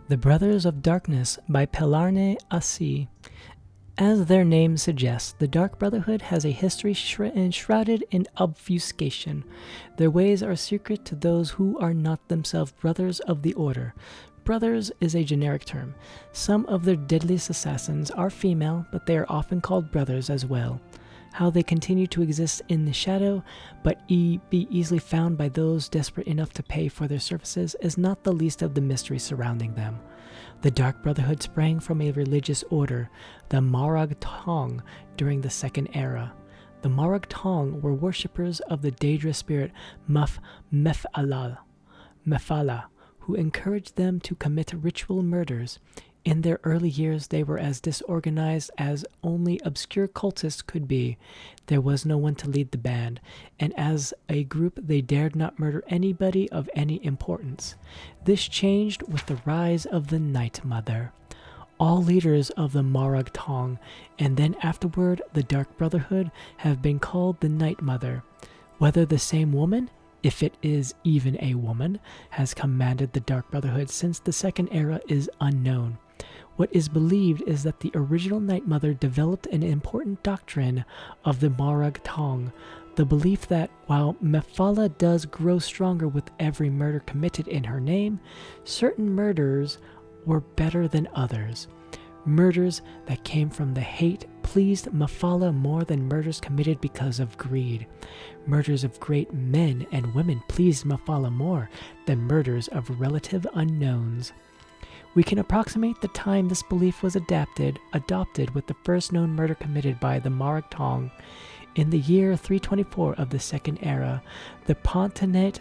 The Brothers of Darkness by Pelarne Assi. As their name suggests, the Dark Brotherhood has a history shrouded in obfuscation. Their ways are secret to those who are not themselves brothers of the Order. Brothers is a generic term. Some of their deadliest assassins are female, but they are often called brothers as well. How they continue to exist in the shadow, but be easily found by those desperate enough to pay for their services, is not the least of the mysteries surrounding them. The Dark Brotherhood sprang from a religious order, the Marag Tong, during the Second Era. The Marag Tong were worshippers of the dangerous spirit Mephala, who encouraged them to commit ritual murders. In their early years, they were as disorganized as only obscure cultists could be. There was no one to lead the band, and as a group they dared not murder anybody of any importance. This changed with the rise of the Night Mother. All leaders of the Marag Tong, and then afterward the Dark Brotherhood, have been called the Night Mother. Whether the same woman, if it is even a woman, has commanded the Dark Brotherhood since the Second Era is unknown. What is believed is that the original Night Mother developed an important doctrine of the Marag Tong, the belief that while Mephala does grow stronger with every murder committed in her name, certain murders were better than others. Murders that came from the hate pleased Mephala more than murders committed because of greed. Murders of great men and women pleased Mephala more than murders of relative unknowns. We can approximate the time this belief was adopted with the first known murder committed by the Marag Tong. In the year 324 of the Second Era, the Pontinet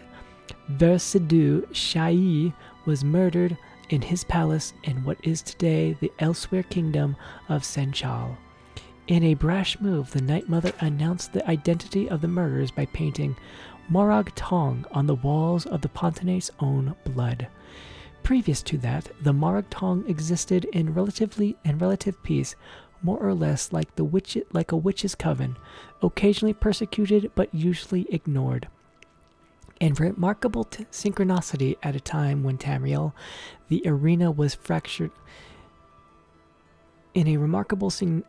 Versidou Shai was murdered in his palace in what is today the Elsewhere Kingdom of Senchal. In a brash move, the Night Mother announced the identity of the murderers by painting Marag Tong on the walls of the Pontinet's own blood. Previous to that, the Marag Tong existed in relative peace, more or less like a witch's coven, occasionally persecuted but usually ignored. In remarkable synchronicity at a time when Tamriel, the arena was fractured. In a remarkable synchronicity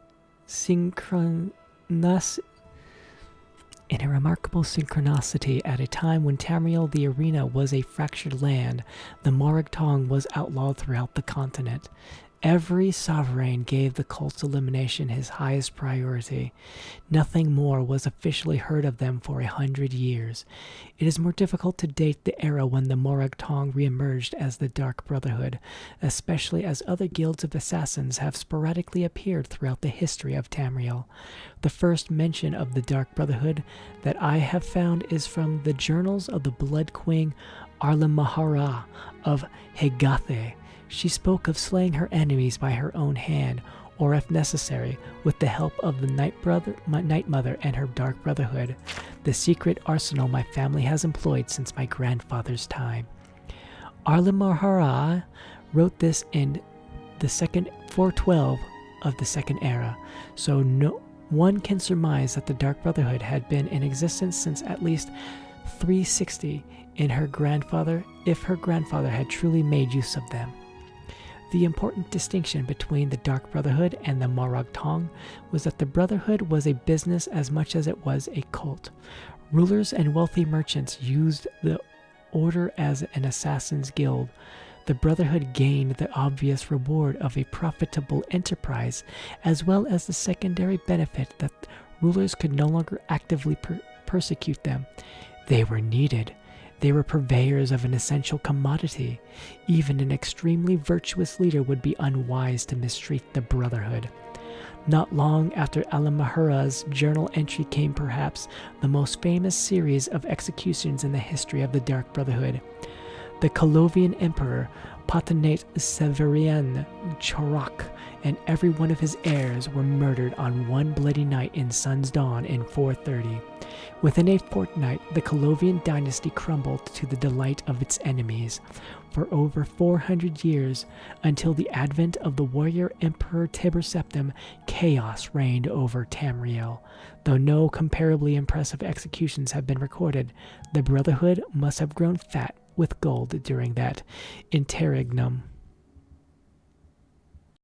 at a time when Tamriel the arena was a fractured land, the Marag Tong was outlawed throughout the continent. Every sovereign gave the cult's elimination his highest priority. Nothing more was officially heard of them for 100 years. It is more difficult to date the era when the Marag Tong reemerged as the Dark Brotherhood, especially as other guilds of assassins have sporadically appeared throughout the history of Tamriel. The first mention of the Dark Brotherhood that I have found is from the journals of the Blood Queen Arlamahara of Hegathe. She spoke of slaying her enemies by her own hand, or if necessary, with the help of the Night Mother and her Dark Brotherhood, the secret arsenal my family has employed since my grandfather's time. Arlamahara wrote this in the 412 of the Second Era, so no one can surmise that the Dark Brotherhood had been in existence since at least 360 if her grandfather had truly made use of them. The important distinction between the Dark Brotherhood and the Marag Tong was that the Brotherhood was a business as much as it was a cult. Rulers and wealthy merchants used the order as an assassin's guild. The Brotherhood gained the obvious reward of a profitable enterprise, as well as the secondary benefit that rulers could no longer actively persecute them. They were needed. They were purveyors of an essential commodity. Even an extremely virtuous leader would be unwise to mistreat the Brotherhood. Not long after Alamahara's journal entry came perhaps the most famous series of executions in the history of the Dark Brotherhood. The Colovian Emperor Patanate Severian Chorak and every one of his heirs were murdered on one bloody night in Sun's Dawn in 430. Within a fortnight, the Colovian dynasty crumbled to the delight of its enemies. For over 400 years, until the advent of the warrior Emperor Tiber Septim, chaos reigned over Tamriel. Though no comparably impressive executions have been recorded, the Brotherhood must have grown fat with gold during that interregnum.